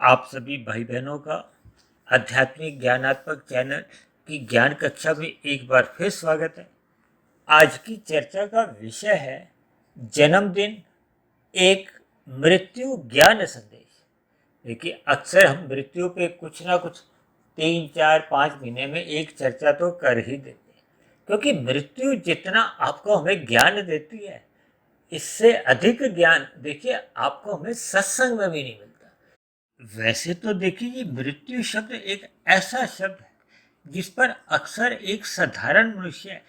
आप सभी भाई बहनों का आध्यात्मिक ज्ञानात्मक चैनल की ज्ञान कक्षा में एक बार फिर स्वागत है। आज की चर्चा का विषय है जन्मदिन एक मृत्यु ज्ञान संदेश। देखिए, अक्सर हम मृत्यु पे कुछ ना कुछ 3, 4, 5 महीने में एक चर्चा तो कर ही देते हैं, क्योंकि मृत्यु जितना आपको हमें ज्ञान देती है, इससे अधिक ज्ञान देखिए आपको हमें सत्संग में भी नहीं मिलता। वैसे तो देखिए, ये मृत्यु शब्द एक ऐसा शब्द है जिस पर अक्सर एक साधारण मनुष्य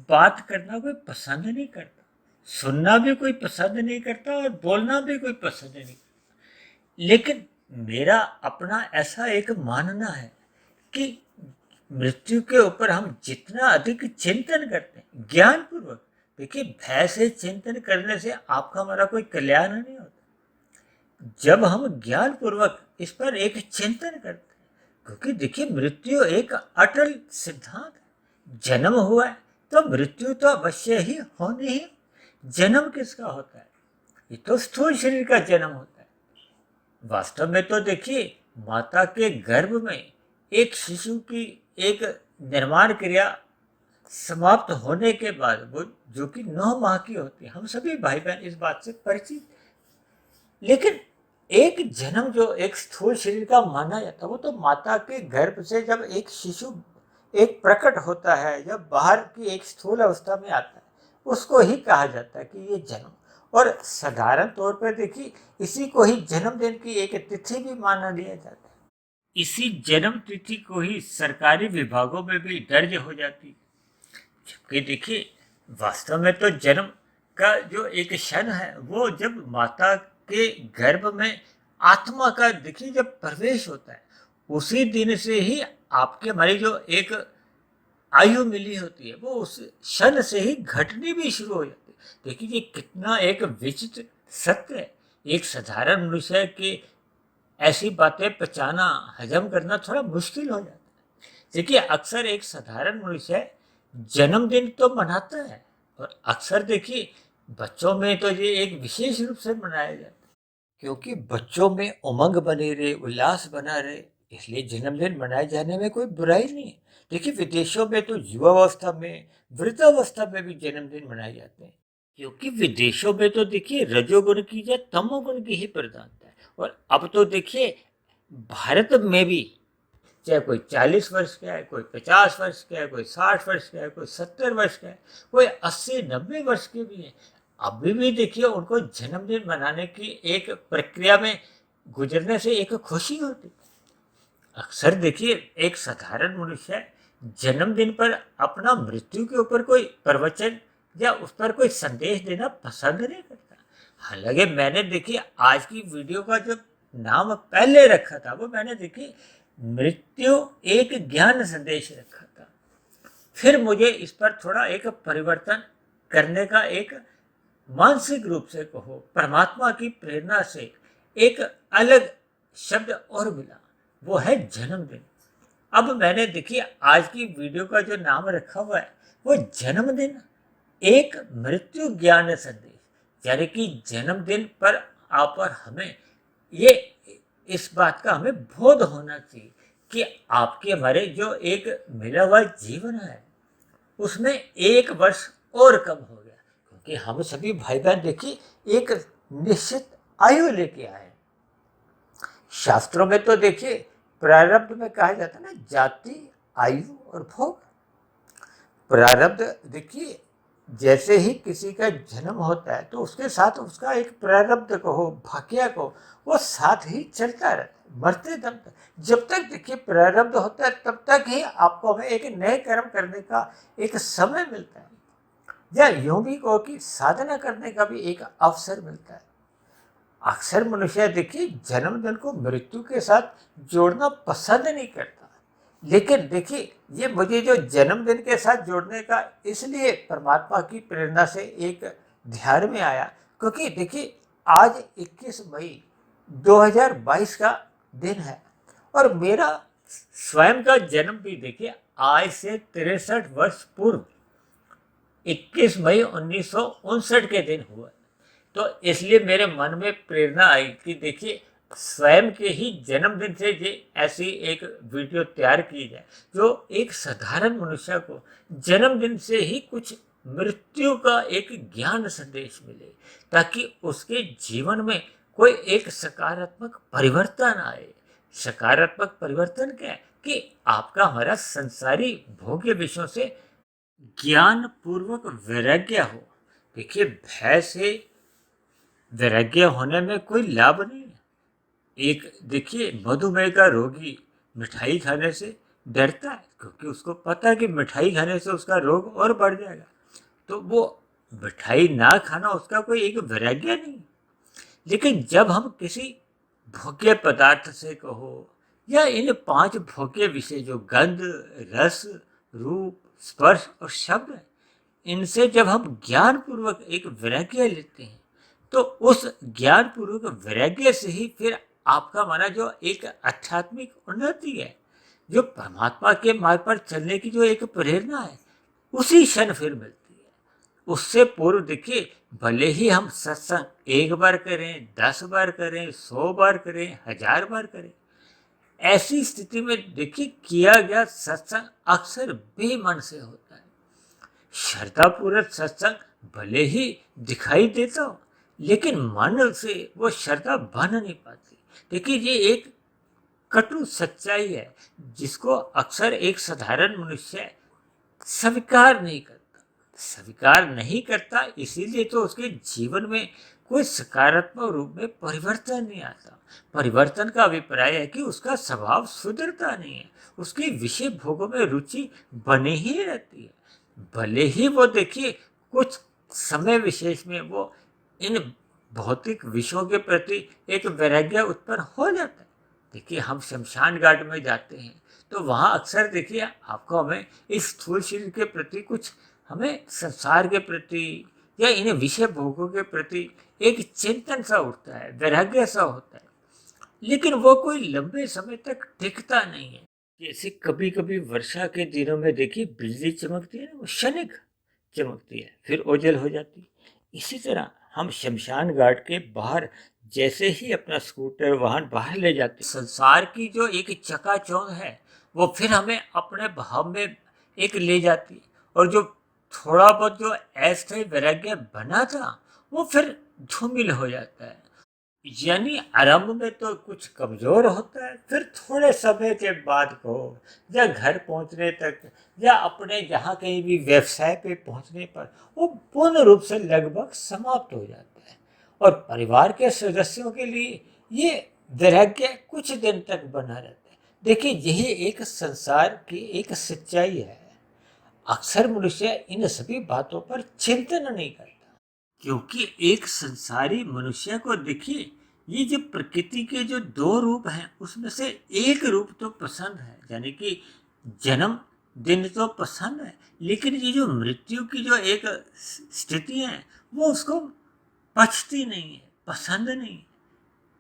बात करना कोई पसंद नहीं करता, सुनना भी कोई पसंद नहीं करता और बोलना भी कोई पसंद नहीं करता। लेकिन मेरा अपना ऐसा एक मानना है कि मृत्यु के ऊपर हम जितना अधिक चिंतन करते हैं ज्ञानपूर्वक, देखिए भय से चिंतन करने से आपका हमारा कोई कल्याण नहीं होता। जब हम ज्ञान पूर्वक इस पर एक चिंतन करते हैं, क्योंकि देखिए मृत्यु एक अटल सिद्धांत है। जन्म हुआ है तो मृत्यु तो अवश्य ही होनी ही। जन्म किसका होता है? ये तो स्थूल शरीर का जन्म होता है। वास्तव में तो देखिए, माता के गर्भ में एक शिशु की एक निर्माण क्रिया समाप्त होने के बाद, वो जो कि 9 माह की होती है, हम सभी भाई बहन इस बात से परिचित। लेकिन एक जन्म जो एक स्थूल शरीर का माना जाता है, वो तो माता के गर्भ से जब एक शिशु एक प्रकट होता है, जब बाहर की एक स्थूल अवस्था में आता है, उसको ही कहा जाता है कि ये जन्म। और साधारण तौर पर देखिए, इसी को ही जन्मदिन की एक तिथि भी माना लिया जाता है। इसी जन्म तिथि को ही सरकारी विभागों में भी दर्ज हो जाती है। जबकि देखिए, वास्तव में तो जन्म का जो एक क्षण है, वो जब माता के गर्भ में आत्मा का देखिए जब प्रवेश होता है, उसी दिन से ही आपके हमारी जो एक आयु मिली होती है, वो उस क्षण से ही घटनी भी शुरू हो जाती है। देखिए ये कितना एक विचित्र सत्य है। एक साधारण मनुष्य के ऐसी बातें पचाना, हजम करना थोड़ा मुश्किल हो जाता है। देखिए, अक्सर एक साधारण मनुष्य जन्मदिन तो मनाता है, और अक्सर देखिए बच्चों में तो ये एक विशेष रूप से मनाया जाता है, क्योंकि बच्चों में उमंग बनी रहे, उल्लास बना रहे, इसलिए जन्मदिन मनाए जाने में कोई बुराई नहीं है। देखिए, विदेशों में तो युवावस्था में, वृद्धावस्था में भी जन्मदिन मनाए जाते हैं, क्योंकि विदेशों में तो देखिए रजोगुण की या तमोगुण की ही प्रधानता है। और अब तो देखिए भारत में भी, चाहे कोई 40 वर्ष का है, कोई 50 वर्ष का है, कोई 60 वर्ष का है, कोई 70 वर्ष का है, कोई 80, 90 वर्ष के भी है, अभी भी देखिए उनको जन्मदिन मनाने की एक प्रक्रिया में गुजरने से एक खुशी होती। अक्सर देखिए एक साधारण मनुष्य जन्मदिन पर अपना मृत्यु के ऊपर कोई प्रवचन या उस पर कोई संदेश देना पसंद नहीं करता। हालांकि मैंने देखिए आज की वीडियो का जो नाम पहले रखा था, वो मैंने देखिए मृत्यु एक ज्ञान संदेश रखा था। फिर मुझे इस पर थोड़ा एक परिवर्तन करने का एक मानसिक रूप से कहो, परमात्मा की प्रेरणा से एक अलग शब्द और मिला, वो है जन्मदिन। अब मैंने देखिए आज की वीडियो का जो नाम रखा हुआ है, वो जन्मदिन एक मृत्यु ज्ञान संदेश। यानी कि जन्मदिन पर आप और हमें ये इस बात का हमें बोध होना चाहिए कि आपके हमारे जो एक मिला हुआ जीवन है, उसमें 1 वर्ष और कम हो गया, क्योंकि हम सभी भाई बहन देखिए एक निश्चित आयु लेके आए। शास्त्रों में तो देखिए प्रारब्ध में कहा जाता है ना, जाति, आयु और भोग। प्रारब्ध देखिए, जैसे ही किसी का जन्म होता है तो उसके साथ उसका एक प्रारब्ध को हो, भाग्य को, वो साथ ही चलता रहता है मरते दम तक। जब तक देखिए प्रारब्ध होता है, तब तक ही आपको हमें एक नए कर्म करने का एक समय मिलता है, या यूं भी कहो कि साधना करने का भी एक अवसर मिलता है। अक्सर मनुष्य देखिए जन्मदिन को मृत्यु के साथ जोड़ना पसंद नहीं करता, लेकिन देखिए ये मुझे जो जन्मदिन के साथ जोड़ने का इसलिए परमात्मा की प्रेरणा से एक ध्यान में आया, क्योंकि देखिए आज 21 मई 2022 का दिन है, और मेरा स्वयं का जन्म भी देखिए आज से 63 वर्ष पूर्व 21 मई 1959 के दिन हुआ। तो इसलिए मेरे मन में प्रेरणा आई कि देखिए स्वयं के ही जन्मदिन से ये ऐसी एक वीडियो तैयार की जाए जो एक साधारण मनुष्य को जन्मदिन से ही कुछ मृत्यु का एक ज्ञान संदेश मिले, ताकि उसके जीवन में कोई एक सकारात्मक परिवर्तन आए। सकारात्मक परिवर्तन क्या है कि आपका हमारा संसारी भोग्य विषयों से ज्ञान पूर्वक वैराग्य हो। देखिए, भय से वैराग्य होने में कोई लाभ नहीं है। एक देखिए, मधुमेह का रोगी मिठाई खाने से डरता है, क्योंकि उसको पता है कि मिठाई खाने से उसका रोग और बढ़ जाएगा। तो वो मिठाई ना खाना उसका कोई एक वैराग्य नहीं। लेकिन जब हम किसी भोग्य पदार्थ से कहो, या इन 5 भोग्य विषय जो गंध, रस, रूप, स्पर्श और शब्द है, इनसे जब हम ज्ञान पूर्वक एक वैराग्य लेते हैं, तो उस ज्ञान पूर्वक वैराग्य से ही फिर आपका माना जो एक आध्यात्मिक उन्नति है, जो परमात्मा के मार्ग पर चलने की जो एक प्रेरणा है, उसी क्षण फिर मिलती है। उससे पूर्व देखिए, भले ही हम सत्संग 1 बार करें, 10 बार करें, 100 बार करें, 1000 बार करें, ऐसी स्थिति में देखिए किया गया सत्संग अक्सर बेमन से होता है। श्रद्धापूर्वक सत्संग भले ही दिखाई देता हो, लेकिन मन से वो श्रद्धा बन नहीं पाती। देखिए, ये एक कटु सच्चाई है जिसको अक्सर एक साधारण मनुष्य स्वीकार नहीं करता। स्वीकार नहीं करता, इसीलिए तो उसके जीवन में कोई सकारात्मक रूप में परिवर्तन नहीं आता। परिवर्तन का अभिप्राय है कि उसका स्वभाव सुधरता नहीं है, उसकी विषय भोगों में रुचि बनी ही रहती है। भले ही वो देखिए कुछ समय विशेष में वो इन भौतिक विषयों के प्रति एक वैराग्य उत्पन्न हो जाता है। देखिए, हम शमशान घाट में जाते हैं तो वहाँ अक्सर देखिए आपको हमें इस स्थूल शरीर के प्रति कुछ, हमें संसार के प्रति या इन विषय भोगों के प्रति एक चिंतन सा उठता है, वैराग्य सा होता है। लेकिन वो कोई लंबे समय तक टिकता नहीं है। जैसे कभी कभी वर्षा के दिनों में देखिए बिजली चमकती है ना, वो क्षणिक चमकती है, फिर ओझल हो जाती है। इसी तरह हम शमशान घाट के बाहर जैसे ही अपना स्कूटर वाहन बाहर ले जाते, संसार की जो एक चकाचौंध है वो फिर हमें अपने भाव में एक ले जाती है, और जो थोड़ा बहुत जो अस्थायी वैराग्य बना था वो फिर धूमिल हो जाता है। यानी आरंभ में तो कुछ कमजोर होता है, फिर थोड़े समय के बाद को या घर पहुंचने तक या अपने जहाँ कहीं भी व्यवसाय पे पहुंचने पर वो पूर्ण रूप से लगभग समाप्त हो जाता है। और परिवार के सदस्यों के लिए ये वैराग्य कुछ दिन तक बना रहता है। देखिए, यही एक संसार की एक सच्चाई है। अक्सर मनुष्य इन सभी बातों पर चिंतन नहीं करता, क्योंकि एक संसारी मनुष्य को देखिए, ये जो प्रकृति के जो 2 रूप हैं उसमें से एक रूप तो पसंद है, यानी कि जन्म दिन तो पसंद है, लेकिन ये जो मृत्यु की जो एक स्थिति है वो उसको पचती नहीं है, पसंद नहीं है।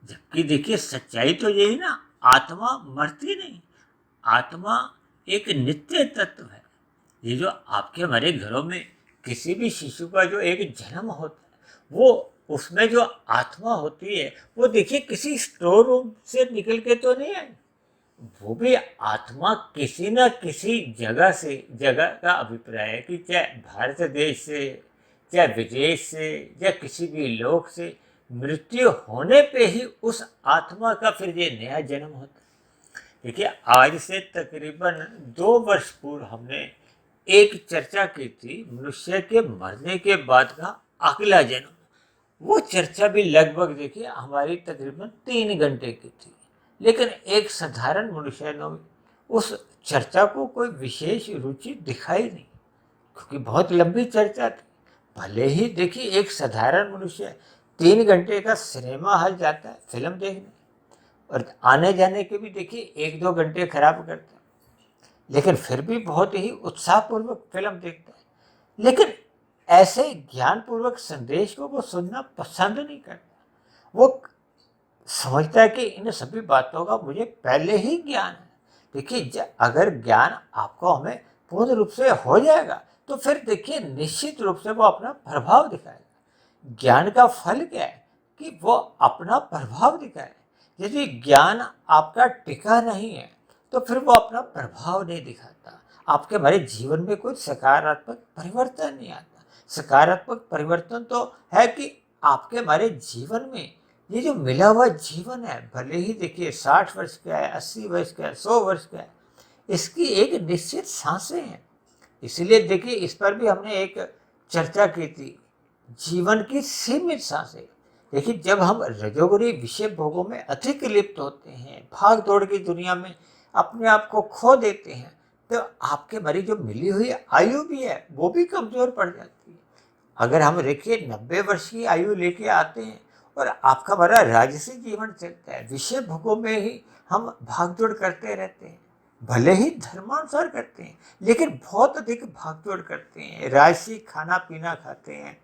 जबकि देखिए, सच्चाई तो यही ना, आत्मा मरती नहीं, आत्मा एक नित्य तत्व है। ये जो आपके हमारे घरों में किसी भी शिशु का जो एक जन्म होता है, वो उसमें जो आत्मा होती है वो देखिए किसी स्टोर रूम से निकल के तो नहीं आई, वो भी आत्मा किसी न किसी जगह से, जगह का अभिप्राय है कि चाहे भारत देश से, चाहे विदेश से, या किसी भी लोक से मृत्यु होने पे ही उस आत्मा का फिर ये नया जन्म होता है। देखिए, आज से तकरीबन 2 वर्ष पूर्व हमने एक चर्चा की थी मनुष्य के मरने के बाद का अगला जन्म। वो चर्चा भी लगभग देखिए हमारी तकरीबन 3 घंटे की थी, लेकिन एक साधारण मनुष्य ने उस चर्चा को कोई विशेष रुचि दिखाई नहीं, क्योंकि बहुत लंबी चर्चा थी। भले ही देखिए एक साधारण मनुष्य 3 घंटे का सिनेमा हॉल जाता है फिल्म देखने, और आने जाने के भी देखिए 1-2 घंटे खराब करता है, लेकिन फिर भी बहुत ही उत्साहपूर्वक फिल्म देखता है। लेकिन ऐसे ज्ञानपूर्वक संदेश को वो सुनना पसंद नहीं करता। वो समझता है कि इन सभी बातों का मुझे पहले ही ज्ञान है। देखिए, अगर ज्ञान आपको हमें पूर्ण रूप से हो जाएगा तो फिर देखिए निश्चित रूप से वो अपना प्रभाव दिखाएगा। ज्ञान का फल क्या है कि वो अपना प्रभाव दिखाए। यदि ज्ञान आपका टिका नहीं है तो फिर वो अपना प्रभाव नहीं दिखाता, आपके हमारे जीवन में कोई सकारात्मक परिवर्तन नहीं आता। सकारात्मक परिवर्तन तो है कि आपके हमारे जीवन में ये जो मिला हुआ जीवन है, भले ही देखिए 60 वर्ष का है, 80 वर्ष का है, 100 वर्ष का है, इसकी एक निश्चित सांसें हैं। इसलिए देखिए इस पर भी हमने एक चर्चा की थी, जीवन की सीमित सांसें। देखिए जब हम रजोगुणी विषय भोगों में अधिक लिप्त होते हैं, भाग दौड़ की दुनिया में अपने आप को खो देते हैं, तो आपके हमारी जो मिली हुई आयु भी है वो भी कमजोर पड़ जाती है। अगर हम देखिए 90 वर्ष की आयु लेके आते हैं और आपका हमारा राजसी जीवन चलता है, विषय भोगों में ही हम भागदौड़ करते रहते हैं, भले ही धर्मानुसार करते हैं लेकिन बहुत अधिक भागदौड़ करते हैं, राजसी खाना पीना खाते हैं,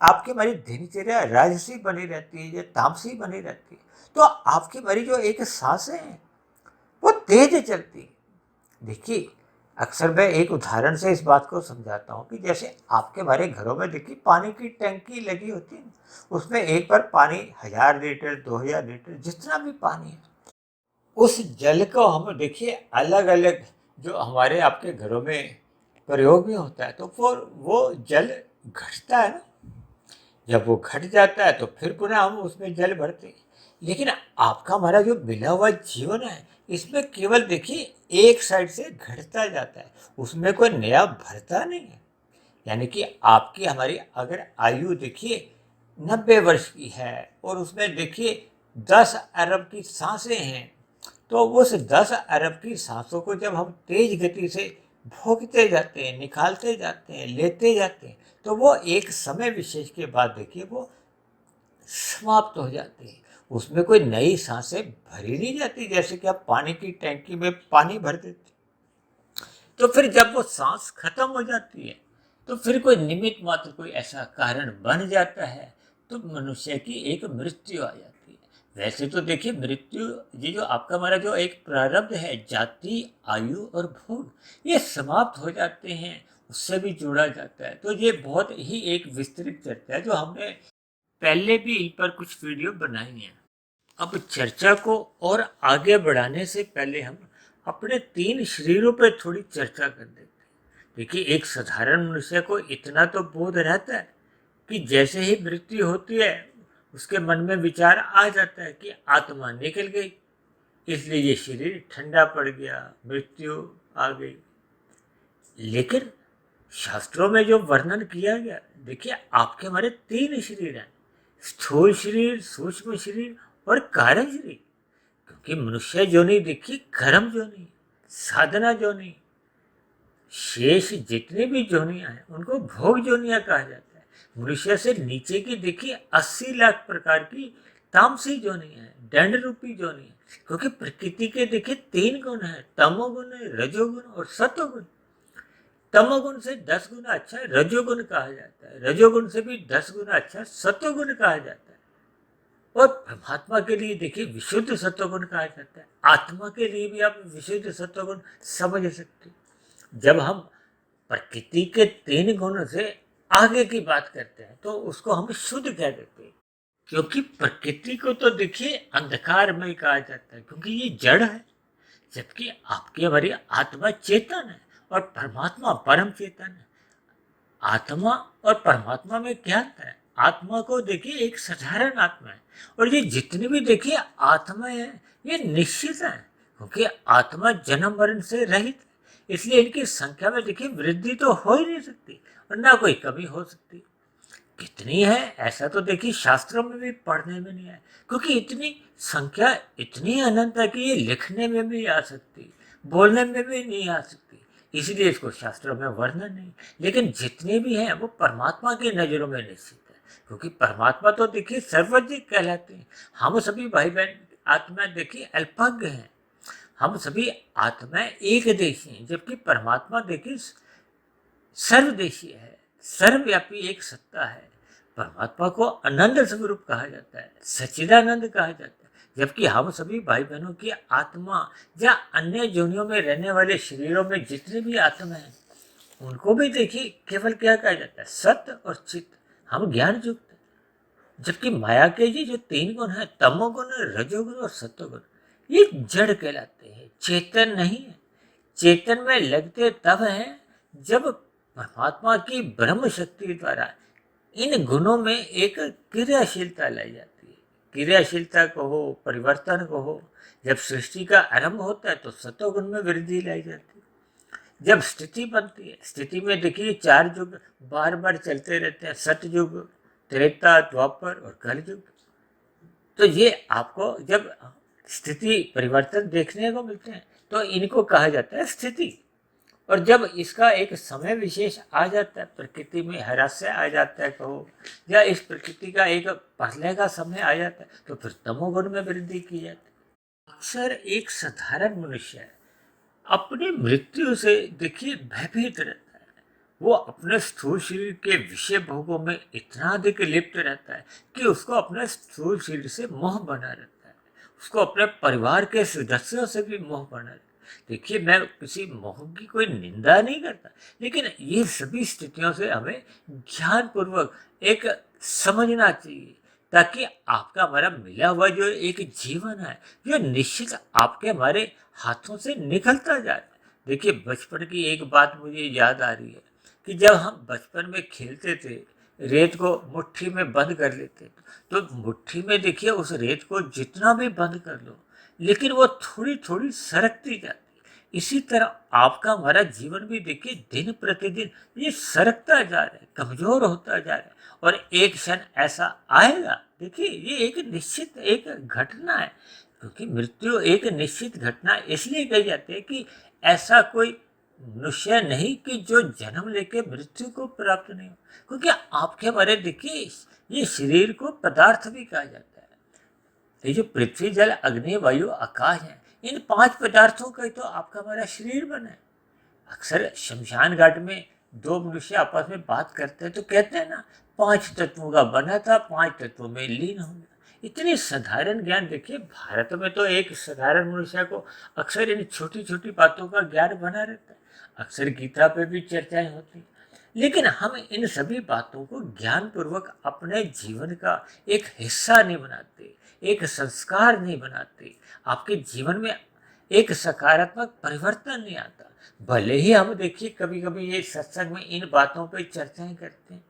आपकी हमारी दिनचर्या राजसी बनी रहती है या तामसी बनी रहती है, तो आपकी हमारी जो एक सांसें हैं वो तेज चलती है। देखिए अक्सर मैं एक उदाहरण से इस बात को समझाता हूँ कि जैसे आपके हमारे घरों में देखिए पानी की टंकी लगी होती है, उसमें एक बार पानी 1000 लीटर 2000 लीटर जितना भी पानी है, उस जल को हम देखिए अलग अलग जो हमारे आपके घरों में प्रयोग में होता है, तो वो जल घटता है ना, जब वो घट जाता है तो फिर पुनः हम उसमें जल भरते हैं। लेकिन आपका हमारा जो मिला हुआ जीवन है इसमें केवल देखिए एक साइड से घटता जाता है, उसमें कोई नया भरता नहीं है। यानी कि आपकी हमारी अगर आयु देखिए 90 वर्ष की है और उसमें देखिए 10 अरब की सांसें हैं, तो उस 10 अरब की सांसों को जब हम तेज गति से भोगते जाते हैं, निकालते जाते हैं, लेते जाते हैं, तो वो एक समय विशेष के बाद देखिए वो समाप्त हो जाती है, उसमें कोई नई सांसें भरी नहीं जाती। जैसे कि आप पानी की टैंकी में पानी भर देते, तो फिर जब वो सांस खत्म हो जाती है तो फिर कोई निमित्त मात्र कोई ऐसा कारण बन जाता है तो मनुष्य की एक मृत्यु आ जाती है। वैसे तो देखिए मृत्यु, ये जो आपका हमारा जो एक प्रारब्ध है, जाति आयु और भोग, ये समाप्त हो जाते हैं, उससे भी जोड़ा जाता है। तो ये बहुत ही एक विस्तृत चर्चा है जो हमने पहले भी इन पर कुछ वीडियो बनाई हैं। अब चर्चा को और आगे बढ़ाने से पहले हम अपने 3 शरीरों पर थोड़ी चर्चा कर देते हैं। देखिए एक साधारण मनुष्य को इतना तो बोध रहता है कि जैसे ही मृत्यु होती है उसके मन में विचार आ जाता है कि आत्मा निकल गई, इसलिए ये शरीर ठंडा पड़ गया, मृत्यु आ गई। लेकिन शास्त्रों में जो वर्णन किया गया, देखिए आपके हमारे 3 शरीर हैं, स्थूल शरीर, सूक्ष्म शरीर और कारण शरीर। क्योंकि मनुष्य जोनि देखिए कर्म जोनि, साधना जोनि, शेष जितने भी जोनियां हैं उनको भोग जोनियां कहा जाता है। मनुष्य से नीचे की देखिए 80 लाख प्रकार की तामसी जोनियां हैं, दंड रूपी जोनियां। क्योंकि प्रकृति के देखिए 3 गुण है, तमोगुण है, रजोगुण और सतोगुण। तमोगुण से 10 गुना अच्छा रजोगुण कहा जाता है, रजोगुण से भी 10 गुना अच्छा सतोगुण कहा जाता है। और परमात्मा के लिए देखिए विशुद्ध सत्वगुण कहा जाता है, आत्मा के लिए भी आप विशुद्ध सत्वगुण समझ सकते हैं। जब हम प्रकृति के 3 गुण से आगे की बात करते हैं तो उसको हम शुद्ध कह देते हैं। क्योंकि प्रकृति को तो देखिए अंधकार में कहा जाता है क्योंकि ये जड़ है, जबकि आपकी हमारी आत्मा चेतन है और परमात्मा परम चेतन है। आत्मा और परमात्मा में क्या अंतर है? आत्मा को देखिए एक साधारण आत्मा है और ये जितनी भी देखिए आत्माएं हैं ये निश्चित है, क्योंकि आत्मा जन्म मरण से रहित है, इसलिए इनकी संख्या में देखिए वृद्धि तो हो ही नहीं सकती और ना कोई कमी हो सकती। कितनी है ऐसा तो देखिए शास्त्रों में भी पढ़ने में नहीं है, क्योंकि इतनी संख्या इतनी अनंत है कि ये लिखने में भी आ सकती, बोलने में भी नहीं आ सकती, इसलिए इसको शास्त्रों में वर्णन नहीं। लेकिन जितने भी हैं वो परमात्मा की नज़रों में निश्चित है, क्योंकि परमात्मा तो देखिए सर्वज्ञ कहलाते हैं। हम सभी भाई बहन आत्मा देखिए अल्पज्ञ हैं, हम सभी आत्माएं एक देशी हैं, जबकि परमात्मा देखिए सर्वदेशीय है, सर्वव्यापी एक सत्ता है। परमात्मा को आनंद स्वरूप कहा जाता है, सच्चिदानंद कहा जाता है, जबकि हम सभी भाई बहनों की आत्मा या अन्य योनियों में रहने वाले शरीरों में जितने भी आत्मा हैं उनको भी देखिए केवल क्या कहा जाता है, सत्य और चित्त। हम ज्ञान युक्त, जबकि माया के ये जो तीन गुण है, तमोगुण, रजोगुण और सत्वगुण, ये जड़ कहलाते हैं, चेतन नहीं है। चेतन में लगते तब है जब परमात्मा की ब्रह्म शक्ति द्वारा इन गुणों में एक क्रियाशीलता लाई जाती है। क्रियाशीलता को हो, परिवर्तन को हो। जब सृष्टि का आरंभ होता है तो सत्वगुण में वृद्धि लाई जाती है। जब स्थिति बनती है, स्थिति में देखिए चार युग बार बार चलते रहते हैं, सतयुग, त्रेता, द्वापर और कलयुग। तो ये आपको जब स्थिति परिवर्तन देखने को मिलते हैं तो इनको कहा जाता है स्थिति। और जब इसका एक समय विशेष आ जाता है, प्रकृति में हरास्य आ जाता है कहो, या इस प्रकृति का एक प्रलय का समय आ जाता है, तो फिर तमोगुण में वृद्धि की जाती है। अक्सर एक साधारण मनुष्य अपनी मृत्यु से देखिए भयभीत रहता है। वो अपने स्थूल शरीर के विषय भोगों में इतना अधिक लिप्त रहता है कि उसको अपने स्थूल शरीर से मोह बना रहता है। उसको अपने परिवार के सदस्यों से भी मोह बना रहता है। देखिए, मैं किसी मोह की कोई निंदा नहीं करता, लेकिन ये सभी स्थितियों से हमें ज्ञान पूर्वक एक समझना चाहिए, ताकि आपका हमारा मिला हुआ जो एक जीवन है, जो निश्चित आपके हमारे हाथों से निकलता जा रहा है। देखिए, बचपन की एक बात मुझे याद आ रही है कि जब हम बचपन में खेलते थे, रेत को मुट्ठी में बंद कर लेते, तो मुट्ठी में देखिए उस रेत को जितना भी बंद कर लो, लेकिन वो थोड़ी थोड़ी सरकती जाती। इसी तरह आपका हमारा जीवन भी देखिए दिन प्रतिदिन ये सरकता जा रहा है, कमजोर होता जा रहा है। और एक क्षण ऐसा आएगा, देखिए ये एक निश्चित एक घटना है, क्योंकि मृत्यु एक निश्चित घटना इसलिए कही जाती है कि ऐसा कोई मनुष्य नहीं कि जो जन्म लेके मृत्यु को प्राप्त नहीं हो। क्योंकि आपके हमारे देखिए ये शरीर को पदार्थ भी कहा जाता है। ये जो पृथ्वी, जल, अग्नि, वायु, आकाश है, इन पांच पदार्थों का ही तो आपका हमारा शरीर बना है। अक्सर शमशान घाट में दो मनुष्य आपस में बात करते हैं तो कहते हैं ना, पांच तत्वों का बना था, पांच तत्वों में लीन हो गया। इतनी साधारण ज्ञान देखिए, भारत में तो एक साधारण मनुष्य को अक्सर इन छोटी छोटी बातों का ज्ञान बना रहता है। अक्सर गीता पे भी चर्चाएं होती हैं, लेकिन हम इन सभी बातों को ज्ञान पूर्वक अपने जीवन का एक हिस्सा नहीं बनाते, एक संस्कार नहीं बनाते। आपके जीवन में एक सकारात्मक परिवर्तन नहीं आता। भले ही हम देखिए कभी कभी ये सत्संग में इन बातों पर चर्चाएं करते हैं,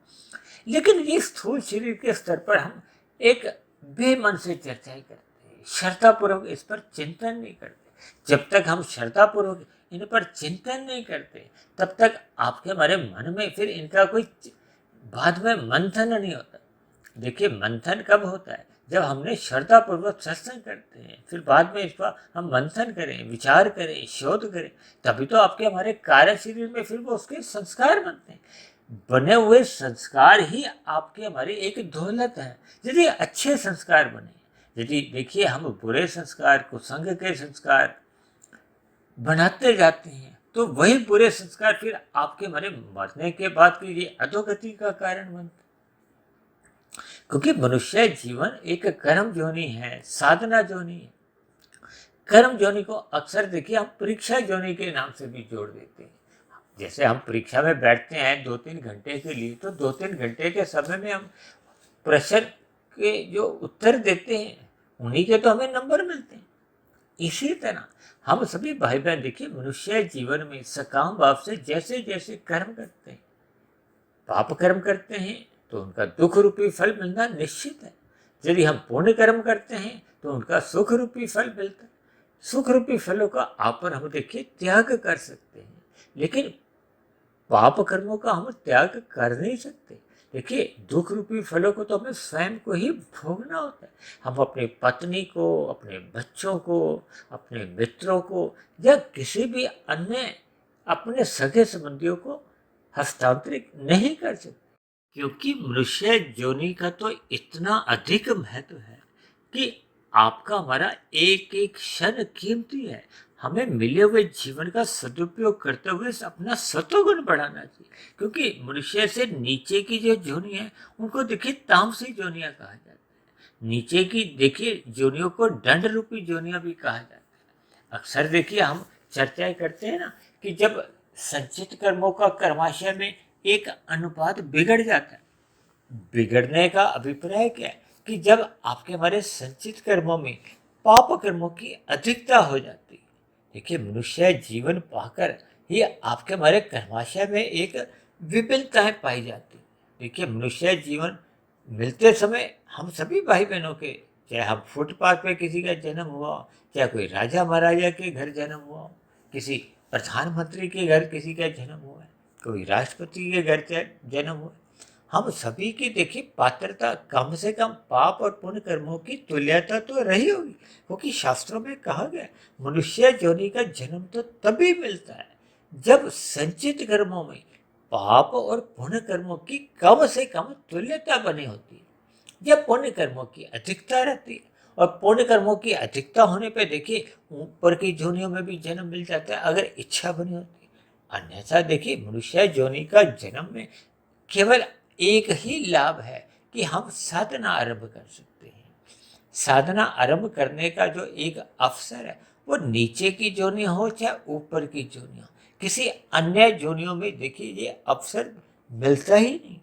लेकिन ये स्थूल शरीर के स्तर पर हम एक बेमन से चर्चाएं करते हैं, श्रद्धापूर्वक इस पर चिंतन नहीं करते। जब तक हम श्रद्धापूर्वक इन पर चिंतन नहीं करते, तब तक आपके हमारे मन में फिर इनका कोई बाद में मंथन नहीं होता। देखिए, मंथन कब होता है? जब हमने श्रद्धापूर्वक सत्संग करते हैं, फिर बाद में इस पर हम मंथन करें, विचार करें, शोध करें, तभी तो आपके हमारे कार्य शरीर में फिर वो उसके संस्कार बनते हैं। बने हुए संस्कार ही आपके हमारे एक दौलत है। यदि अच्छे संस्कार बने, यदि देखिए हम बुरे संस्कार, कुसंग के संस्कार बनाते जाते हैं, तो वही बुरे संस्कार फिर आपके हमारे मरने के बाद के ये अधोगति का कारण बनते। क्योंकि मनुष्य जीवन एक कर्म जोनि है, साधना जोनि है। कर्म जोनि को अक्सर देखिए हम परीक्षा जोनि के नाम से भी जोड़ देते हैं। जैसे हम परीक्षा में बैठते हैं 2-3 घंटे के लिए, तो 2-3 घंटे के समय में हम प्रश्न के जो उत्तर देते हैं, उन्हीं के तो हमें नंबर मिलते हैं। इसी तरह हम सभी भाई बहन देखिए मनुष्य जीवन में सकाम भाव से जैसे जैसे कर्म करते हैं, पाप कर्म करते हैं, तो उनका दुख रूपी फल मिलना निश्चित है। यदि हम पुण्य कर्म करते हैं तो उनका सुख रूपी फल मिलता है। सुख रूपी फलों का आप पर हम देखिए त्याग कर सकते हैं, लेकिन पाप कर्मों का हम त्याग कर नहीं सकते। देखिए, दुख रूपी फलों को तो हमें स्वयं को ही भोगना होता है। हम अपनी पत्नी को, अपने बच्चों को, अपने मित्रों को, या किसी भी अन्य अपने सगे संबंधियों को हस्तांतरित नहीं कर सकते, क्योंकि मनुष्य जोनि का तो इतना अधिक महत्व है कि आपका हमारा एक एक क्षण कीमती है। हमें मिले हुए जीवन का सदुपयोग करते हुए अपना सत्वगुण बढ़ाना चाहिए, क्योंकि मनुष्य से नीचे की जो जोनि है उनको देखिए तामसी जोनियां कहा जाता है। नीचे की देखिए जोनियों को दंड रूपी जोनियां भी कहा जाता है। अक्सर देखिए हम चर्चाएं करते हैं ना कि जब संचित कर्मों का कर्माशय में एक अनुपात बिगड़ जाता है। बिगड़ने का अभिप्राय क्या है? कि जब आपके हमारे संचित कर्मों में पाप कर्मों की अधिकता हो जाती है। देखिए, मनुष्य जीवन पाकर ही आपके हमारे कर्माशय में एक विभिन्नताएं पाई जाती। देखिए, मनुष्य जीवन मिलते समय हम सभी भाई बहनों के, चाहे हम फुटपाथ पे किसी का जन्म हुआ, चाहे कोई राजा महाराजा के घर जन्म हुआ हो, किसी प्रधानमंत्री के घर किसी का जन्म हुआ है, कोई राष्ट्रपति के घर जन्म हुआ है, हम सभी की देखिए पात्रता कम से कम पाप और पुण्य कर्मों की तुल्यता तो रही होगी, क्योंकि शास्त्रों में कहा गया मनुष्य योनि का जन्म तो तभी मिलता है जब संचित कर्मों में पाप और पुण्य कर्मों की कम से कम तुल्यता बनी होती है। जब पुण्य कर्मों की अधिकता रहती है, और पुण्य कर्मों की अधिकता होने पे देखिए ऊपर की योनियों में भी जन्म मिल जाता है अगर इच्छा बनी होती है। अन्यथा देखिए, मनुष्य योनि का जन्म में केवल एक ही लाभ है कि हम साधना आरंभ कर सकते हैं। साधना आरंभ करने का जो एक अवसर है वो नीचे की जोनी हो चाहे ऊपर की जोनी हो, किसी अन्य जोनियों में देखिए ये अवसर मिलता ही नहीं।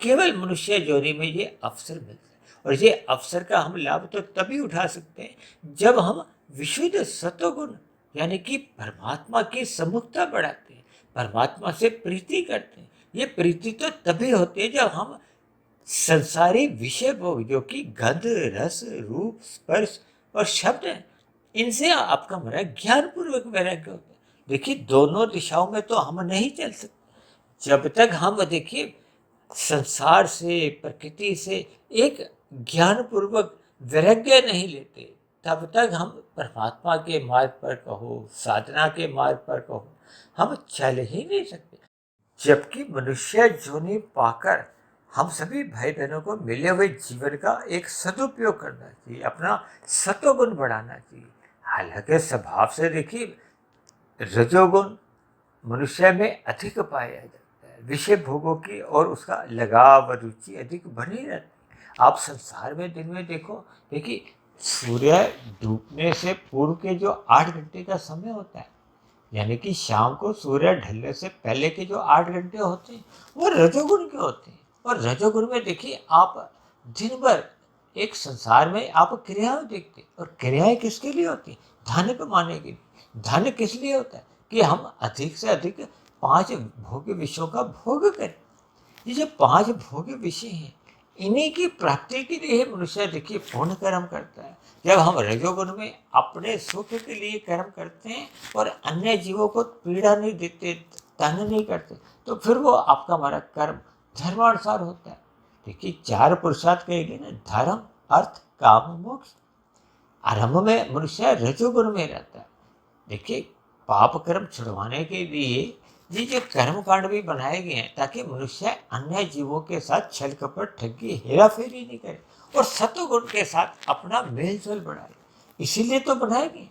केवल मनुष्य जोनी में ये अवसर मिलता है, और ये अवसर का हम लाभ तो तभी उठा सकते हैं जब हम विशुद्ध सत्वगुण यानी कि परमात्मा की सम्मुखता बढ़ाते हैं, परमात्मा से प्रीति करते हैं। ये प्रीति तो तभी होती है जब हम संसारी विषय भोग, जो कि गंध रस रूप स्पर्श और शब्द है, इनसे आपका हमारा ज्ञान पूर्वक वैराग्य होता है। देखिए, दोनों दिशाओं में तो हम नहीं चल सकते जब तक हम देखिए संसार से, प्रकृति से एक ज्ञान पूर्वक वैराग्य नहीं लेते, तब तक हम परमात्मा के मार्ग पर कहो, साधना के मार्ग पर कहो, हम चल ही नहीं सकते। जबकि मनुष्य योनि पाकर हम सभी भाई बहनों को मिले हुए जीवन का एक सदुपयोग करना चाहिए, अपना सत्वगुण बढ़ाना चाहिए। हालांकि स्वभाव से देखिए रजोगुण मनुष्य में अधिक पाया जाता है, विषय भोगों की और उसका लगाव रुचि अधिक बनी रहती है। आप संसार में दिन में देखो, देखिए सूर्य डूबने से पूर्व के जो 8 घंटे का समय होता है, यानी कि शाम को सूर्य ढलने से पहले के जो 8 घंटे होते हैं वो रजोगुण के होते हैं। और रजोगुण में देखिए आप दिन भर एक संसार में आप क्रियाएं देखते हैं, और क्रियाएं किसके लिए होती हैं? धन कमाने के लिए। धन किस लिए होता है? कि हम अधिक से अधिक 5 भोग्य विषयों का भोग करें। ये जो 5 भोग्य विषय हैं, इन्हीं की प्राप्ति के लिए मनुष्य देखिए पुण्य कर्म करता है। जब हम रजोगुण में अपने सुख के लिए कर्म करते हैं और अन्य जीवों को पीड़ा नहीं देते, तंग नहीं करते, तो फिर वो आपका हमारा कर्म धर्मानुसार होता है। देखिए 4 पुरुषार्थ कहेंगे ना, धर्म अर्थ काम मोक्ष। आरंभ में मनुष्य रजोगुण में रहता है। देखिए पाप कर्म छुड़वाने के लिए ये जो कर्म कांड भी बनाए गए हैं ताकि मनुष्य अन्य जीवों के साथ छल कपट ठगी हेरा फेरी नहीं करे और सत्वगुण के साथ अपना मेल जोल बढ़ाए, इसीलिए तो बनाए गए।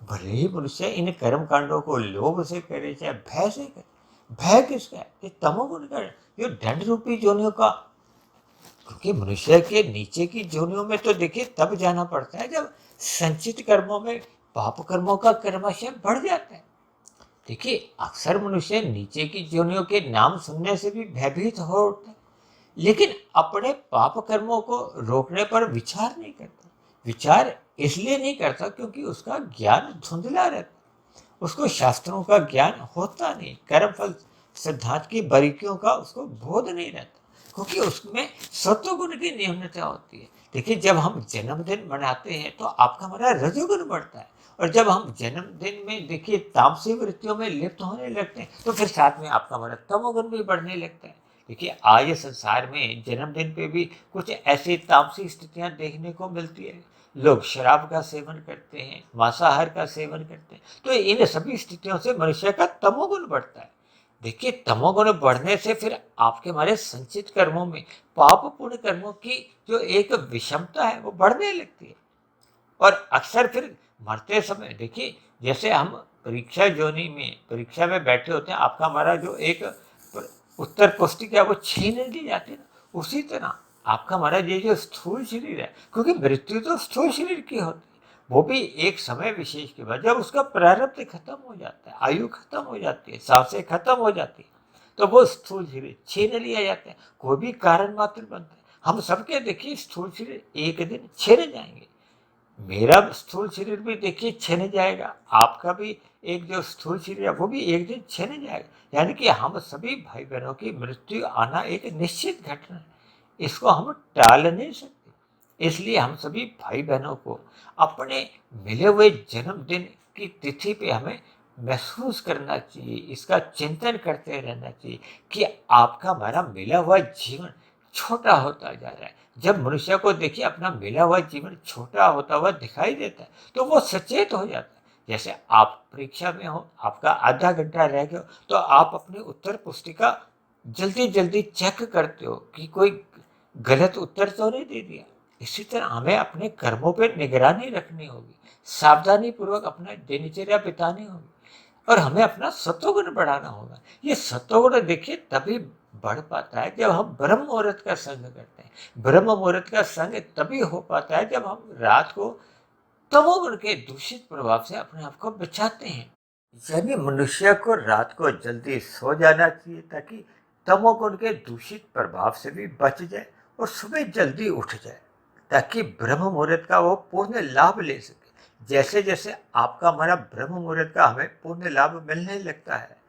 भले ही मनुष्य इन कर्म कांडों को लोभ से करे चाहे भय से करे। भय किसका है? ये तमोगुण का, जो दंड रूपी जोनियों का। क्योंकि मनुष्य के नीचे की जोनियों में तो देखिए तब जाना पड़ता है जब संचित कर्मों में पाप कर्मों का कर्माशय बढ़ जाता है। देखिए अक्सर मनुष्य नीचे की योनियों के नाम सुनने से भी भयभीत हो उठता है, लेकिन अपने पाप कर्मों को रोकने पर विचार नहीं करता। विचार इसलिए नहीं करता क्योंकि उसका ज्ञान धुंधला रहता है, उसको शास्त्रों का ज्ञान होता नहीं, कर्मफल सिद्धांत की बारीकियों का उसको बोध नहीं रहता, क्योंकि उसमें सत्वगुण की न्यूनता होती है। देखिए जब हम जन्मदिन मनाते हैं तो आपका हमारा रजोगुण बढ़ता है, और जब हम जन्मदिन में देखिए तामसी वृत्तियों में लिप्त होने लगते हैं तो फिर साथ में आपका हमारा तमोगुण भी बढ़ने लगता है। देखिए आज संसार में जन्मदिन पे भी कुछ ऐसी तामसी स्थितियां देखने को मिलती है। लोग शराब का सेवन करते हैं, मांसाहार का सेवन करते हैं, तो इन सभी स्थितियों से मनुष्य का तमोगुण बढ़ता है। देखिए तमोगुण बढ़ने से फिर आपके हमारे संचित कर्मों में पाप पुण्य कर्मों की जो एक विषमता है वो बढ़ने लगती है। और अक्सर फिर मरते समय देखिए जैसे हम परीक्षा जोनी में परीक्षा में बैठे होते हैं, आपका हमारा जो एक उत्तर पुस्तिका वो छीन ली जाती है ना, उसी तरह आपका हमारा ये जो स्थूल शरीर है, क्योंकि मृत्यु तो स्थूल शरीर की होती है, वो भी एक समय विशेष के बाद जब उसका प्रारब्ध खत्म हो जाता है, आयु खत्म हो जाती है, सांसें खत्म हो जाती है, तो वो स्थूल शरीर छीन लिया जाता है। कोई भी कारण मात्र बनता है, हम सबके देखिए स्थूल शरीर एक दिन छिन जाएंगे। मेरा स्थूल शरीर भी देखिए छिन जाएगा, आपका भी एक जो स्थूल शरीर है वो भी एक दिन छिन जाएगा। यानी कि हम सभी भाई बहनों की मृत्यु आना एक निश्चित घटना है, इसको हम टाल नहीं सकते। इसलिए हम सभी भाई बहनों को अपने मिले हुए जन्मदिन की तिथि पे हमें महसूस करना चाहिए, इसका चिंतन करते रहना चाहिए कि आपका हमारा मिला हुआ जीवन छोटा होता जा रहा है। जब मनुष्य को देखिए अपना मिला हुआ जीवन छोटा होता हुआ दिखाई देता है तो वो सचेत हो जाता है। जैसे आप परीक्षा में हो, आपका आधा घंटा रह गया तो आप अपनी उत्तर पुस्तिका जल्दी जल्दी चेक करते हो कि कोई गलत उत्तर तो नहीं दे दिया। इसी तरह हमें अपने कर्मों पर निगरानी रखनी होगी, सावधानी पूर्वक अपना दिनचर्या बितानी होगी और हमें अपना सत्वगुण बढ़ाना होगा। ये सत्वगुण देखिए तभी बढ़ पाता है जब हम ब्रह्म मुहूर्त का संग करते हैं। ब्रह्म मुहूर्त का संग तभी हो पाता है जब हम रात को तमोगुण के दूषित प्रभाव से अपने आप को बचाते हैं। यानी मनुष्य को रात को जल्दी सो जाना चाहिए ताकि तमोगुण के दूषित प्रभाव से भी बच जाए और सुबह जल्दी उठ जाए, ताकि ब्रह्म मुहूर्त का वो पूर्ण लाभ ले सके। जैसे जैसे आपका हमारा ब्रह्म मुहूर्त का हमें पूर्ण लाभ मिलने लगता है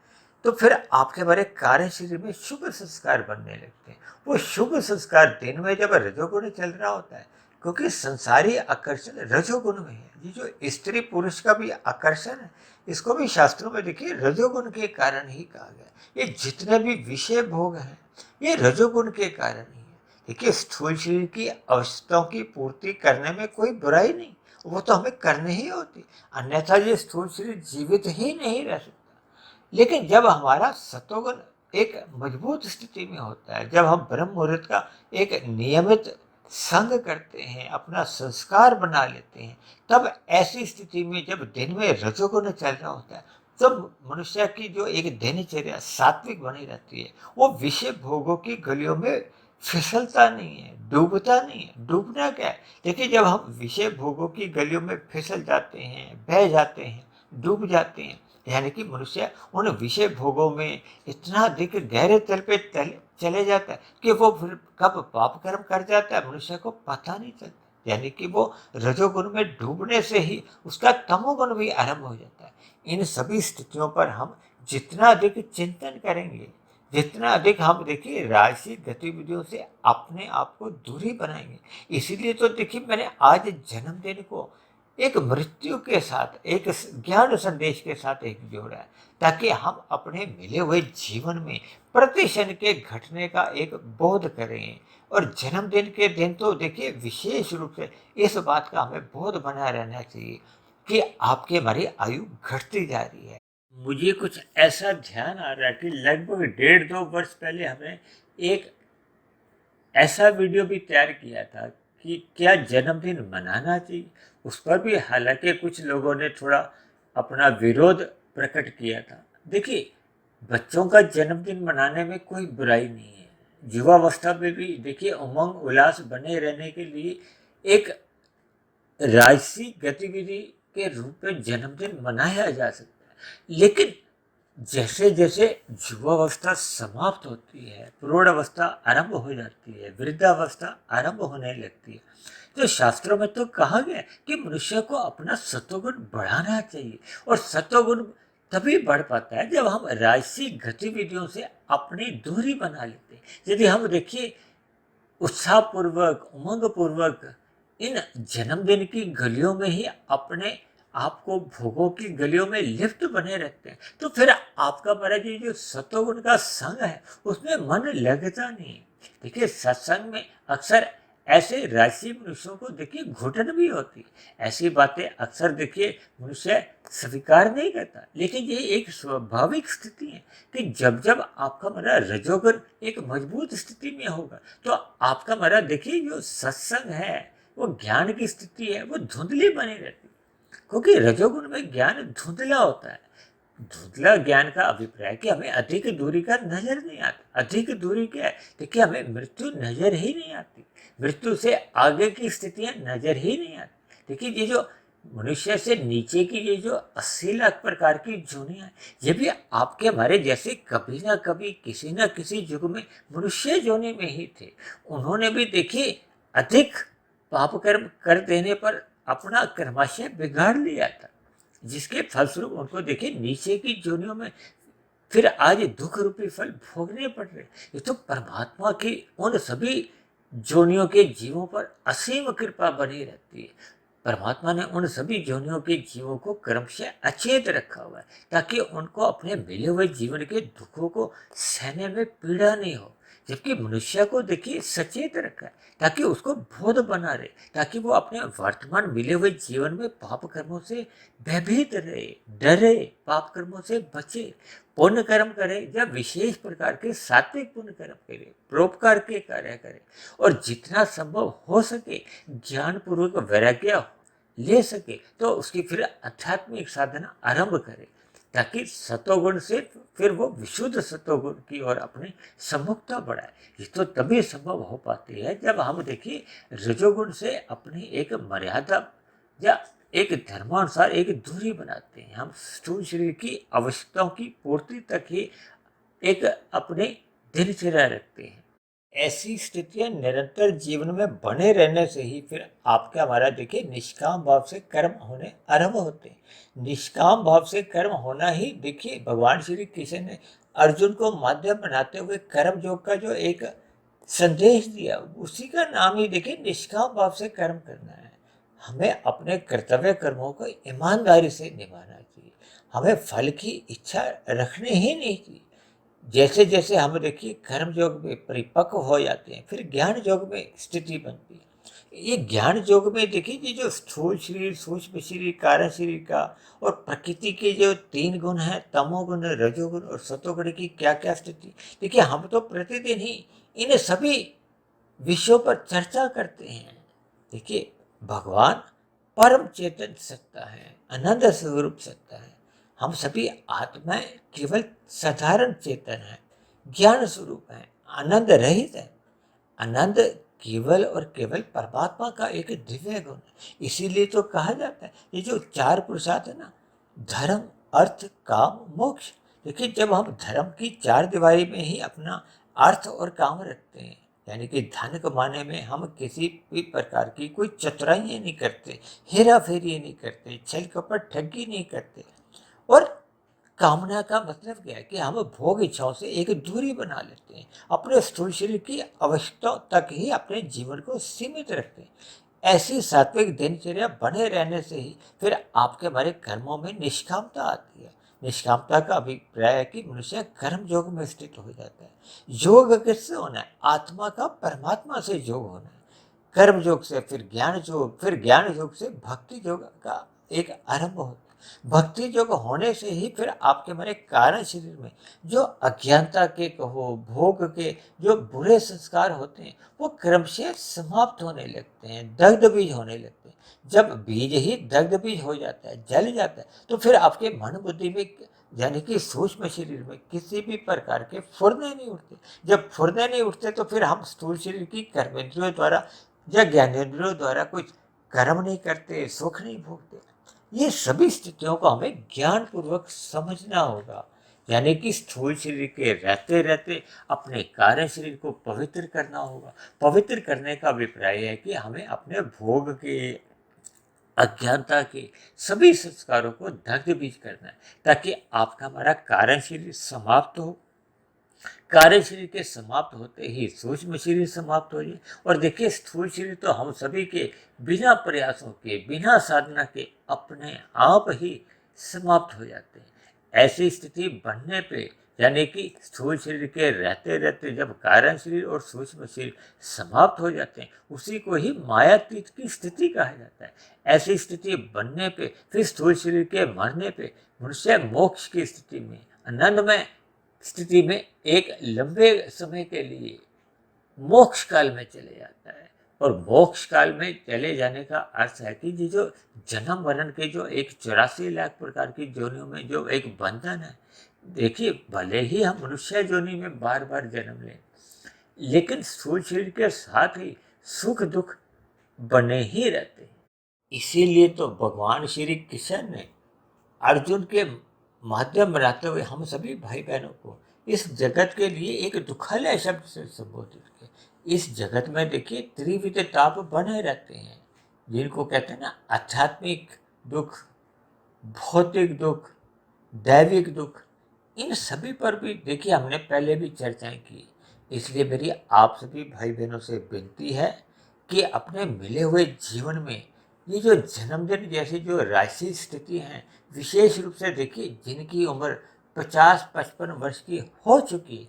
तो फिर आपके हमारे कार्य शरीर में शुभ संस्कार बनने लगते हैं। वो शुभ संस्कार दिन में जब रजोगुण चल रहा होता है, क्योंकि संसारी आकर्षण रजोगुण में है। ये जो स्त्री पुरुष का भी आकर्षण है, इसको भी शास्त्रों में देखिए रजोगुण के कारण ही कहा गया। ये जितने भी विषय भोग हैं ये रजोगुण के कारण ही है। देखिए स्थूल शरीर की आवश्यकताओं की पूर्ति करने में कोई बुराई नहीं, वो तो हमें करनी ही होती, अन्यथा ये स्थूल शरीर जीवित ही नहीं रह सकता। लेकिन जब हमारा सत्वगुण एक मजबूत स्थिति में होता है, जब हम ब्रह्म मुहूर्त का एक नियमित संग करते हैं, अपना संस्कार बना लेते हैं, तब ऐसी स्थिति में जब दिन में रजोगुण चल रहा होता है तब मनुष्य की जो एक दिनचर्या सात्विक बनी रहती है। वो विषय भोगों की गलियों में फिसलता नहीं है, डूबता नहीं है। डूबना क्या है? देखिए जब हम विषय भोगों की गलियों में फिसल जाते हैं, बह जाते हैं, डूब जाते हैं, यानी कि मनुष्य उन विषय भोगों में इतना अधिक गहरे तल पे चले जाता है कि वो फिर कब पाप कर्म कर जाता है मनुष्य को पता नहीं चलता। यानी कि वो रजोगुण में डूबने से ही उसका तमोगुण भी आरंभ हो जाता है। इन सभी स्थितियों पर हम जितना अधिक चिंतन करेंगे, जितना अधिक हम देखिए राजसिक गतिविधियों से अपने आप को दूरी बनाएंगे। इसीलिए तो देखिए मैंने आज जन्मदिन को एक मृत्यु के साथ, एक ज्ञान संदेश के साथ एक जोड़ा है, ताकि हम अपने मिले हुए जीवन में प्रतिक्षण के घटने का एक बोध करें। और जन्मदिन के दिन तो देखिए विशेष रूप से इस बात का हमें बोध बना रहना चाहिए कि आपकी हमारी आयु घटती जा रही है। मुझे कुछ ऐसा ध्यान आ रहा है कि लगभग 1.5-2 वर्ष पहले हमने एक ऐसा वीडियो भी तैयार किया था कि क्या जन्मदिन मनाना चाहिए। उस पर भी हालांकि कुछ लोगों ने थोड़ा अपना विरोध प्रकट किया था। देखिए बच्चों का जन्मदिन मनाने में कोई बुराई नहीं है। युवावस्था में भी देखिए उमंग उल्लास बने रहने के लिए एक राजसी गतिविधि के रूप में जन्मदिन मनाया जा सकता है। लेकिन जैसे जैसे युवावस्था समाप्त होती है, प्रौढ़ अवस्था आरंभ हो जाती है, वृद्धावस्था आरंभ होने लगती है, तो शास्त्रों में तो कहा गया कि मनुष्य को अपना सत्वगुण बढ़ाना चाहिए। और सत्वगुण तभी बढ़ पाता है जब हम राजसिक गतिविधियों से अपनी दूरी बना लेते हैं। यदि हम देखिए उत्साहपूर्वक, उमंगपूर्वक इन जन्मदिन की गलियों में ही अपने आपको भोगों की गलियों में लिप्त बने रहते हैं तो फिर आपका हमारा जो सत्वगुण का संग है उसमें मन लगता नहीं। देखिए सत्संग में अक्सर ऐसे राशि मनुष्यों को देखिए घुटन भी होती है। ऐसी बातें अक्सर देखिए मनुष्य स्वीकार नहीं करता, लेकिन ये एक स्वाभाविक स्थिति है कि जब जब आपका हमारा रजोगुण एक मजबूत स्थिति में होगा तो आपका हमारा देखिए जो सत्संग है, वो ज्ञान की स्थिति है, वो धुंधली बनी रहती है। क्योंकि रजोगुण में ज्ञान धुंधला होता है। धुंधला ज्ञान का अभिप्राय कि हमें अधिक दूरी का नजर नहीं आता। अधिक दूरी क्या है? देखिए हमें मृत्यु नजर ही नहीं आती, मृत्यु से आगे की स्थितियां नजर ही नहीं आती। देखिए ये जो मनुष्य से नीचे की ये जो 80 लाख प्रकार की जोनियां हैं, ये भी आपके हमारे जैसे कभी ना कभी किसी न किसी युग में मनुष्य जोनि में ही थे। उन्होंने भी देखिए अधिक पाप कर्म कर देने पर अपना कर्माशय बिगाड़ लिया था, जिसके फलस्वरूप उनको देखिए नीचे की जोनियों में फिर आज दुख रूपी फल भोगने पड़ रहे। ये तो परमात्मा की उन सभी जोनियों के जीवों पर असीम कृपा बनी रहती है। परमात्मा ने उन सभी जोनियों के जीवों को कर्म से अचेत रखा हुआ है, ताकि उनको अपने मिले हुए जीवन के दुखों को सहने में पीड़ा नहीं हो। जबकि मनुष्य को देखिए सचेत रखा है, ताकि उसको बोध बना रहे, ताकि वो अपने वर्तमान मिले हुए जीवन में पाप कर्मों से भयभीत रहे, डरे, पाप कर्मों से बचे, पुण्य कर्म करे या विशेष प्रकार के सात्विक पुण्य कर्म करे, परोपकार के कार्य करे, और जितना संभव हो सके ज्ञान पूर्वक वैराग्य ले सके तो उसकी फिर आध्यात्मिक साधना आरंभ करे, ताकि सतोगुण से फिर वो विशुद्ध सतोगुण की ओर अपनी सम्मुखता बढ़ाए। ये तो तभी संभव हो पाती है जब हम देखिए रजोगुण से अपनी एक मर्यादा या एक धर्मानुसार एक दूरी बनाते हैं। हम स्थूल शरीर की आवश्यकताओं की पूर्ति तक ही एक अपने दिनचर्या रखते हैं। ऐसी स्थितियां निरंतर जीवन में बने रहने से ही फिर आपका हमारा देखिए निष्काम भाव से कर्म होने आरंभ होते हैं। निष्काम भाव से कर्म होना ही देखिए भगवान श्री कृष्ण ने अर्जुन को माध्यम बनाते हुए कर्म योग का जो एक संदेश दिया, उसी का नाम ही देखिए निष्काम भाव से कर्म करना है। हमें अपने कर्तव्य कर्मों को ईमानदारी से निभाना चाहिए। हमें फल की इच्छा रखने ही नहीं चाहिए। जैसे जैसे हम देखिए कर्म योग में परिपक्व हो जाते हैं, फिर ज्ञान योग में स्थिति बनती है। ये ज्ञान योग में देखिए ये जो स्थूल शरीर, सूक्ष्म शरीर, कारण शरीर का और प्रकृति के जो 3 गुण हैं, तमोगुण, रजोगुण और सतोगुण की क्या क्या स्थिति, देखिए हम तो प्रतिदिन ही इन सभी विषयों पर चर्चा करते हैं। देखिए भगवान परम चेतन सत्ता है, अनंत स्वरूप सत्ता है। हम सभी आत्माएं केवल साधारण चेतन है, ज्ञान स्वरूप है, आनंद रहित है। आनंद केवल और केवल परमात्मा का एक दिव्य गुण है। इसीलिए तो कहा जाता है ये जो 4 पुरुषार्थ है ना, धर्म, अर्थ, काम, मोक्ष। देखिए जब हम धर्म की 4 दीवारी में ही अपना अर्थ और काम रखते हैं, यानी कि धन कमाने में हम किसी भी प्रकार की कोई चतुराई नहीं करते, हेरा फेरी नहीं करते, छल कपट ठगी नहीं करते, और कामना का मतलब क्या है कि हम भोग इच्छाओं से एक दूरी बना लेते हैं, अपने स्थूल शरीर की आवश्यकताओं तक ही अपने जीवन को सीमित रखते हैं। ऐसी सात्विक दिनचर्या बने रहने से ही फिर आपके हमारे कर्मों में निष्कामता आती है। निष्कामता का अभिप्राय है कि मनुष्य कर्म योग में स्थित हो जाता है। योग किससे होना है? आत्मा का परमात्मा से योग होना है। कर्म योग से फिर ज्ञान योग, फिर ज्ञान योग से भक्ति योग का एक आरंभ होता है। भक्ति योग होने से ही फिर आपके हमारे कारण शरीर में जो अज्ञानता के कहो, भोग के जो बुरे संस्कार होते हैं, वो क्रमशः समाप्त होने लगते हैं, दग्ध बीज होने लगते हैं। जब बीज ही दग्ध बीज हो जाता है, जल जाता है, तो फिर आपके मन बुद्धि में यानी कि सूक्ष्म शरीर में किसी भी प्रकार के फुर्ने नहीं उठते। जब फुर्ने नहीं उठते तो फिर हम स्थूल शरीर की कर्मेंद्रियों द्वारा या ज्ञानेंद्रियों द्वारा कुछ कर्म नहीं करते, सुख नहीं भोगते। ये सभी स्थितियों को हमें ज्ञान पूर्वक समझना होगा। यानी कि स्थूल शरीर के रहते रहते अपने कार्य शरीर को पवित्र करना होगा। पवित्र करने का अभिप्राय है कि हमें अपने भोग के, अज्ञानता के सभी संस्कारों को दग्ध बीज करना है, ताकि आपका हमारा कार्य शरीर समाप्त हो। कार्य शरीर के समाप्त होते ही सूक्ष्म शरीर समाप्त हो जाए। और देखिए स्थूल शरीर तो हम सभी के बिना प्रयासों के, बिना साधना के अपने आप ही समाप्त हो जाते हैं। ऐसी स्थिति बनने पे यानी कि स्थूल शरीर के रहते रहते जब कारण शरीर और सूक्ष्म शरीर समाप्त हो जाते हैं, उसी को ही मायातीत की स्थिति कहा जाता है। ऐसी स्थिति बनने पे फिर स्थूल शरीर के मरने पे मनुष्य मोक्ष की स्थिति में, आनंदमय स्थिति में एक लंबे समय के लिए मोक्ष काल में चले जाता है। और मोक्ष काल में चले जाने का अर्थ है कि ये जो जन्म मरण के जो एक 84 लाख प्रकार की जोनियों में जो एक बंधन है, देखिए भले ही हम मनुष्य जोनि में बार बार जन्म लें, लेकिन स्थूल शरीर के साथ ही सुख दुख बने ही रहते हैं। इसीलिए तो भगवान श्री कृष्ण ने अर्जुन के माध्यम बनाते हुए हम सभी भाई बहनों को इस जगत के लिए एक दुखालय शब्द से संबोधित किया। इस जगत में देखिए त्रिविध ताप बने रहते हैं, जिनको कहते हैं ना आध्यात्मिक दुख, भौतिक दुख, दैविक दुख। इन सभी पर भी देखिए हमने पहले भी चर्चाएं की। इसलिए मेरी आप सभी भाई बहनों से विनती है कि अपने मिले हुए जीवन में ये जो जन्मदिन जैसी जो राशि स्थिति हैं, विशेष रूप से देखिए जिनकी उम्र 50-55 वर्ष की हो चुकी है,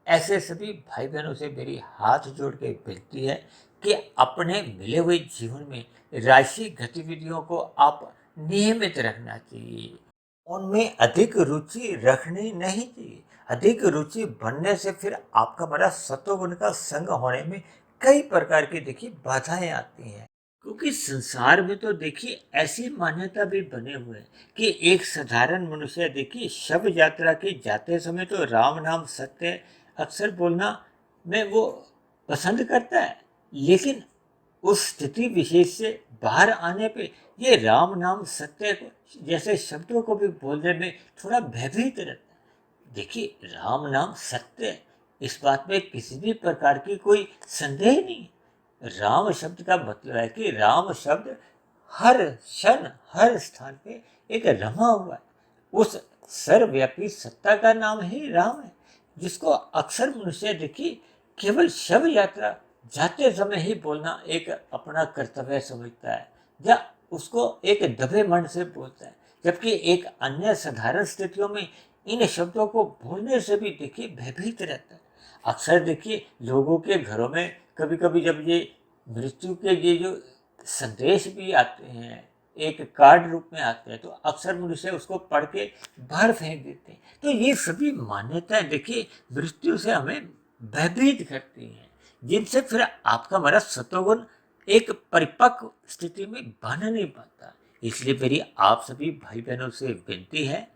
ऐसे सभी भाई बहनों से मेरी हाथ जोड़ के विनती है कि अपने मिले हुए जीवन में राशि गतिविधियों को आप नियमित रखना चाहिए। उनमें अधिक रुचि रखनी नहीं चाहिए। अधिक रुचि बनने से फिर आपका बड़ा सत्वगुण का संग होने में कई प्रकार की देखिए बाधाएं आती हैं। क्योंकि संसार में तो देखिए ऐसी मान्यता भी बने हुए हैं कि एक साधारण मनुष्य देखिए शव यात्रा के जाते समय तो राम नाम सत्य अक्सर बोलना में वो पसंद करता है, लेकिन उस स्थिति विशेष से बाहर आने पे ये राम नाम सत्य जैसे शब्दों को भी बोलने में थोड़ा भयभीत रहता है। देखिए राम नाम सत्य है, इस बात में किसी भी प्रकार की कोई संदेह नहीं है। राम शब्द का मतलब है कि राम शब्द हर क्षण हर स्थान पे एक रमा हुआ है। उस सर्वव्यापी सत्ता का नाम ही राम है, जिसको अक्सर मनुष्य देखिए केवल शव यात्रा जाते समय ही बोलना एक अपना कर्तव्य समझता है, या उसको एक दबे मन से बोलता है, जबकि एक अन्य साधारण स्थितियों में इन शब्दों को बोलने से भी देखिए भयभीत रहता है। अक्सर देखिए लोगों के घरों में कभी कभी जब ये मृत्यु के ये जो संदेश भी आते हैं, एक कार्ड रूप में आते हैं, तो अक्सर मनुष्य उसको पढ़ के बाहर फेंक देते हैं। तो ये सभी मान्यताएं देखिए मृत्यु से हमें भयभीत करती हैं, जिनसे फिर आपका हमारा सत्वगुण एक परिपक्व स्थिति में बन नहीं पाता। इसलिए मेरी आप सभी भाई बहनों से विनती है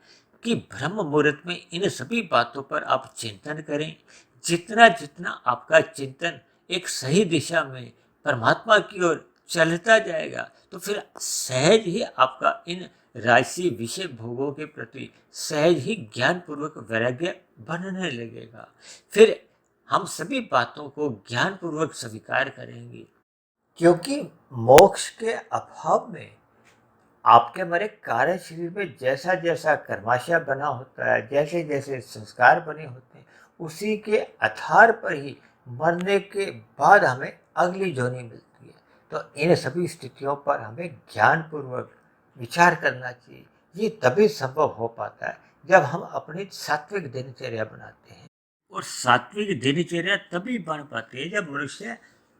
कि ब्रह्म मुहूर्त में इन सभी बातों पर आप चिंतन करें। जितना जितना आपका चिंतन एक सही दिशा में परमात्मा की ओर चलता जाएगा, तो फिर सहज ही आपका इन राशि विषय भोगों के प्रति सहज ही ज्ञान पूर्वक वैराग्य बनने लगेगा। फिर हम सभी बातों को ज्ञान पूर्वक स्वीकार करेंगे, क्योंकि मोक्ष के अभाव में आपके हमारे कार्य शरीर में जैसा जैसा कर्माशय बना होता है, जैसे जैसे संस्कार बने होते हैं, उसी के आधार पर ही मरने के बाद हमें अगली जोनी मिलती है। तो इन सभी स्थितियों पर हमें ज्ञान पूर्वक विचार करना चाहिए। ये तभी संभव हो पाता है जब हम अपनी सात्विक दिनचर्या बनाते हैं, और सात्विक दिनचर्या तभी बन पाती है जब मनुष्य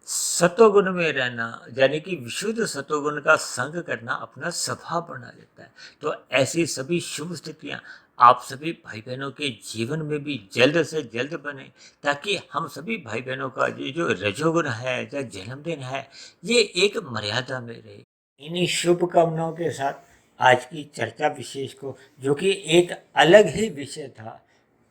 सतोगुण में रहना, यानी कि विशुद्ध सतोगुण का संग करना अपना स्वभाव बना लेता है। तो ऐसी सभी शुभ स्थितियां आप सभी भाई बहनों के जीवन में भी जल्द से जल्द बने, ताकि हम सभी भाई बहनों का ये जो रजोगुण है या जन्मदिन है, ये एक मर्यादा में रहे। इन्हीं शुभ कामनाओं के साथ आज की चर्चा विशेष को, जो कि एक अलग ही विषय था,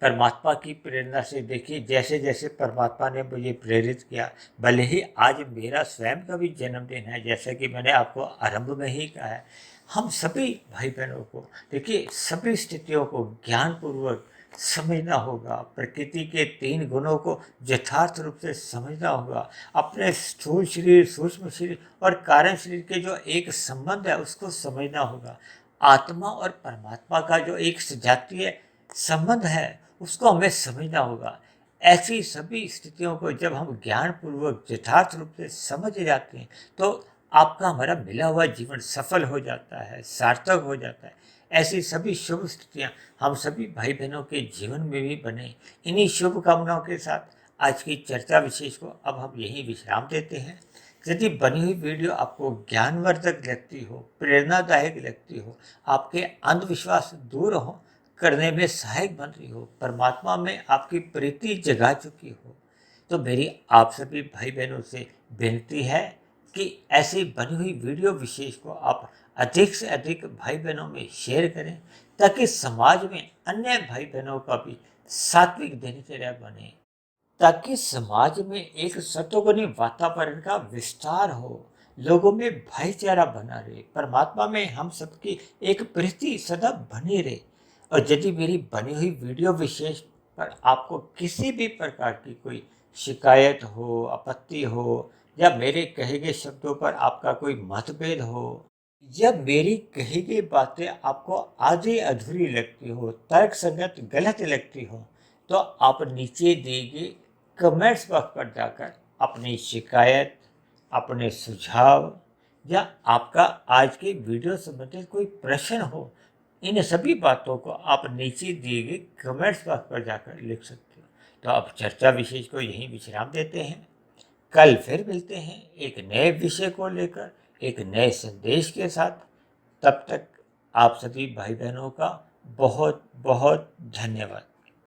परमात्मा की प्रेरणा से देखिए जैसे जैसे परमात्मा ने मुझे प्रेरित किया, भले ही आज मेरा स्वयं का भी जन्मदिन है, जैसा कि मैंने आपको आरंभ में ही कहा है, हम सभी भाई बहनों को देखिए सभी स्थितियों को ज्ञानपूर्वक समझना होगा। प्रकृति के 3 गुणों को यथार्थ रूप से समझना होगा। अपने स्थूल शरीर, सूक्ष्म शरीर और कारण शरीर के जो एक संबंध है उसको समझना होगा। आत्मा और परमात्मा का जो एक सजातीय संबंध है उसको हमें समझना होगा। ऐसी सभी स्थितियों को जब हम ज्ञान पूर्वक यथार्थ रूप से समझ जाते हैं, तो आपका हमारा मिला हुआ जीवन सफल हो जाता है, सार्थक हो जाता है। ऐसी सभी शुभ स्थितियां हम सभी भाई बहनों के जीवन में भी बने। इन्हीं शुभ कामनाओं के साथ आज की चर्चा विशेष को अब हम यहीं विश्राम देते हैं। यदि बनी हुई वीडियो आपको ज्ञानवर्धक लगती हो, प्रेरणादायक लगती हो, आपके अंधविश्वास दूर हो करने में सहायक बन रही हो, परमात्मा में आपकी प्रीति जगा चुकी हो, तो मेरी आप सभी भाई बहनों से विनती है कि ऐसी बनी हुई वीडियो विशेष को आप अधिक से अधिक भाई बहनों में शेयर करें, ताकि समाज में अन्य भाई बहनों का भी सात्विक दिनचर्या बने, ताकि समाज में एक सतोगुणी वातावरण का विस्तार हो, लोगों में भाईचारा बना रहे, परमात्मा में हम सबकी एक प्रीति सदा बनी रहे। और यदि मेरी बनी हुई वीडियो विशेष पर आपको किसी भी प्रकार की कोई शिकायत हो, आपत्ति हो, या मेरे कहे गए शब्दों पर आपका कोई मतभेद हो, या मेरी कही गई बातें आपको आधी अधूरी लगती हो, तर्क संगत गलत लगती हो, तो आप नीचे दिए गए कमेंट्स बॉक्स पर जाकर अपनी शिकायत, अपने सुझाव, या आपका आज के वीडियो संबंधित कोई प्रश्न हो, इन सभी बातों को आप नीचे दिए गए कमेंट्स बॉक्स पर जाकर लिख सकते हो। तो अब चर्चा विशेष को यहीं विश्राम देते हैं। कल फिर मिलते हैं एक नए विषय को लेकर, एक नए संदेश के साथ। तब तक आप सभी भाई बहनों का बहुत बहुत धन्यवाद।